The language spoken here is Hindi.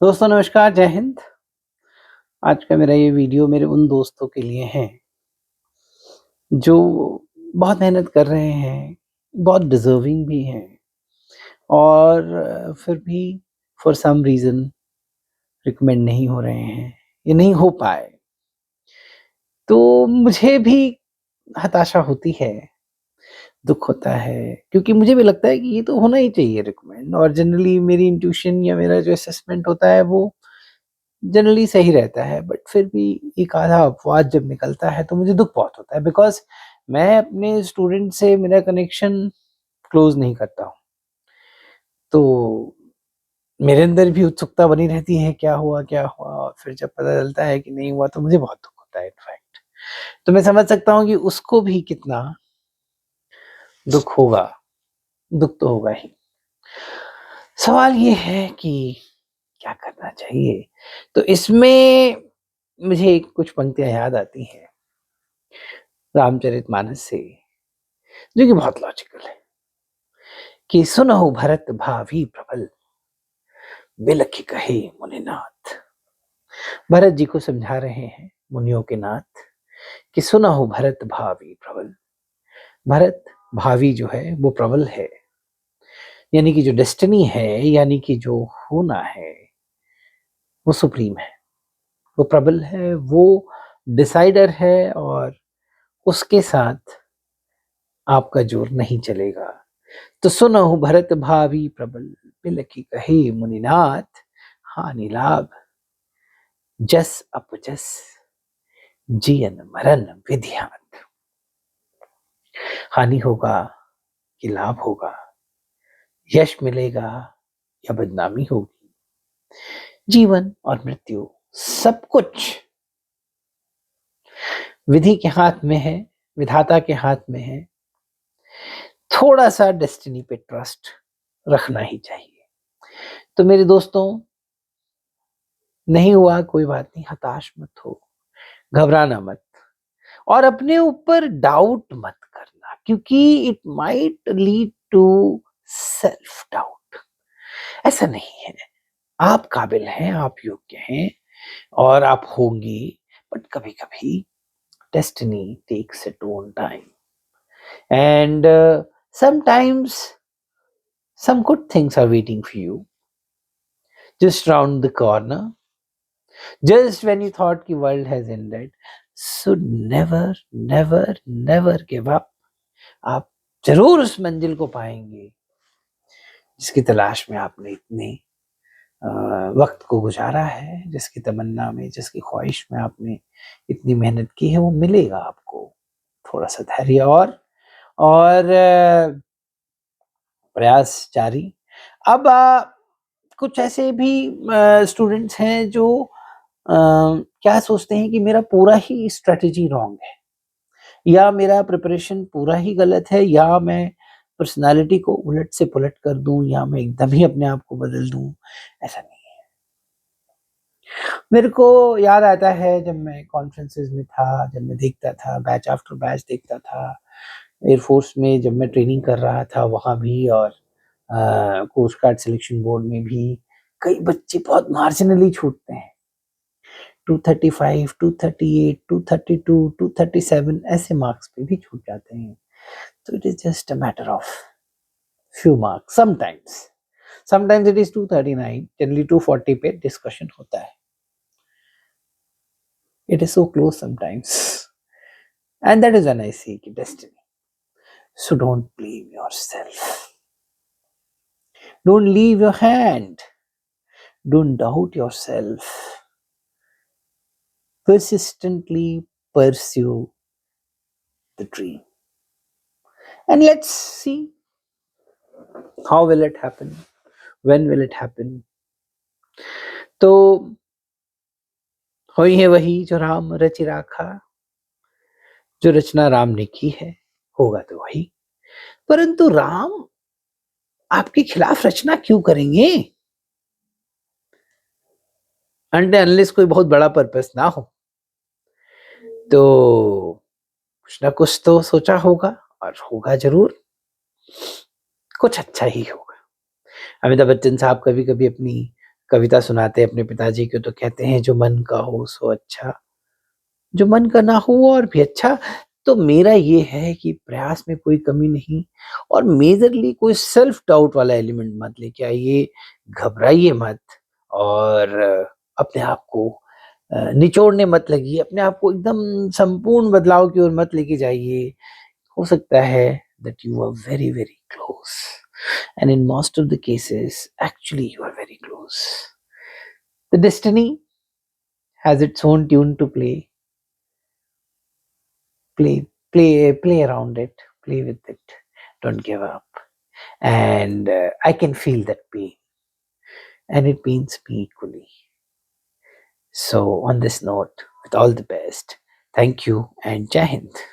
दोस्तों नमस्कार, जय हिंद। आज का मेरा ये वीडियो मेरे उन दोस्तों के लिए है, जो बहुत मेहनत कर रहे हैं, बहुत डिज़र्विंग भी हैं और फिर भी फॉर सम रीज़न रिकमेंड नहीं हो रहे हैं, ये नहीं हो पाए। तो मुझे भी हताशा होती है, दुःख होता है, क्योंकि मुझे भी लगता है कि ये तो होना ही चाहिए रिकमेंड और जनरली मेरी इंट्यूशन या मेरा जो असेसमेंट होता है वो जनरली सही रहता है, बट फिर भी एक आधा अपवाद जब निकलता है तो मुझे दुःख बहुत होता है बिकॉज़ मैं अपने स्टूडेंट से मेरा कनेक्शन क्लोज़ नहीं करता हूँ। तो मेरे अंदर भी उत्सुकता बनी रहती है क्या हुआ, क्या हुआ? और फिर जब पता चलता है कि नहीं हुआ तो मुझे बहुत दुःख होता है इनफैक्ट। तो मैं समझ सकता हूँ कि उसको भी कितना दुःख होगा, दुःख तो होगा ही। सवाल ये है कि क्या करना चाहिए? तो इसमें मुझे कुछ पंक्तियाँ याद आती हैं रामचरितमानस से, जो कि बहुत लॉजिकल है कि सुनहु भरत भावी प्रबल, बिलखि कहे मुनिनाथ। भरत जी को समझा रहे हैं मुनियों के नाथ कि सुनहु भरत भावी प्रबल। भरत भावी जो है वो प्रबल है, यानी कि जो डेस्टिनी है, यानी कि जो होना है वो सुप्रीम है, वो प्रबल है, वो डिसाइडर है और उसके साथ आपका जोर नहीं चलेगा। तो सुनहु भरत भावी प्रबल, बिलखि कहे मुनिनाथ। हानि लाभ जस अपजस, जियन मरन विधियात। हानि होगा कि लाभ होगा, यश मिलेगा या बदनामी होगी, जीवन और मृत्यु सब कुछ विधि के हाथ में है, विधाता के हाथ में है। थोड़ा सा डेस्टिनी पे ट्रस्ट रखना ही चाहिए। तो मेरे दोस्तों, नहीं हुआ कोई बात नहीं, हताश मत हो, घबराना मत और अपने ऊपर डाउट मत करना, क्योंकि it might lead to self doubt. ऐसा नहीं है, आप काबिल हैं, आप योग्य हैं और आप होंगे, बट कभी-कभी destiny takes its own time and sometimes some good things are waiting for you just round the corner, just when you thought the world has ended. So never, never, never give up. आप ज़रूर उस मंजिल को पाएँगे, जिसकी तलाश में आपने इतने अ, वक़्त को गुज़ारा है, जिसकी तमन्ना में, जिसकी ख़्वाहिश में आपने इतनी मेहनत की है, वो मिलेगा आपको। थोड़ा-सा धैर्य और प्रयास जारी। अब कुछ ऐसे भी स्टूडेंट्स हैं जो क्या सोचते हैं कि मेरा पूरा ही स्ट्रैटेजी रॉन्ग है या मेरा प्रिपरेशन पूरा ही गलत है या मैं पर्सनालिटी को उलट से पुलट कर दूं या मैं एकदम ही अपने आप को बदल दूं। ऐसा नहीं है। मेरे को याद आता है जब मैं कॉन्फ्रेंसेस में था, जब मैं देखता था बैच आफ्टर बैच देखता था, एयरफोर्स में जब मैं ट्रेनिंग कर रहा था वहाँ भी और कोस्ट गार्ड सिलेक्शन बोर्ड में भी कई बच्चे बहुत मार्जिनली छूटते हैं। 235, 238, 232, 237 ऐसे मार्क्स पे भी छूट जाते हैं। तो it is just a matter of few marks sometimes. Sometimes it is 239, generally 240 पे डिस्कशन होता है। It is so close sometimes and that is when I see कि destiny. So don't blame yourself. Don't leave your hand. Don't doubt yourself. Persistently pursue the dream. And let's see how will it happen? When will it happen? तो होई है वही जो राम रचि राखा, जो रचना राम ने की है, होगा तो वही। परंतु राम आपके खिलाफ रचना क्यों करेंगे? अनटिल अनलेस कोई बहुत बड़ा पर्पस ना हो। तो कुछ ना कुछ तो सोचा होगा और होगा ज़रूर। कुछ अच्छा ही होगा। अमिताभ बच्चन साहब कभी-कभी अपनी कविता सुनाते हैं अपने पिताजी को तो कहते हैं जो मन का हो सो अच्छा, जो मन का ना हो और भी अच्छा। तो मेरा ये है कि प्रयास में कोई कमी नहीं और मेजरली कोई सेल्फ डाउट वाला एलिमेंट मत लेके आइए, घबराइए मत और अपने आप को निचोड़ने मत लगिए, अपने आप को एकदम संपूर्ण बदलाव की ओर मत लेके जाइए। हो सकता है that you are very, very close. And in most of the cases, actually, you are very close. The destiny has its own tune to play. Play around it. Play with it. Don't give up. And I can feel that pain, and it pains me equally. So, on this note, with all the best, thank you and Jai Hind.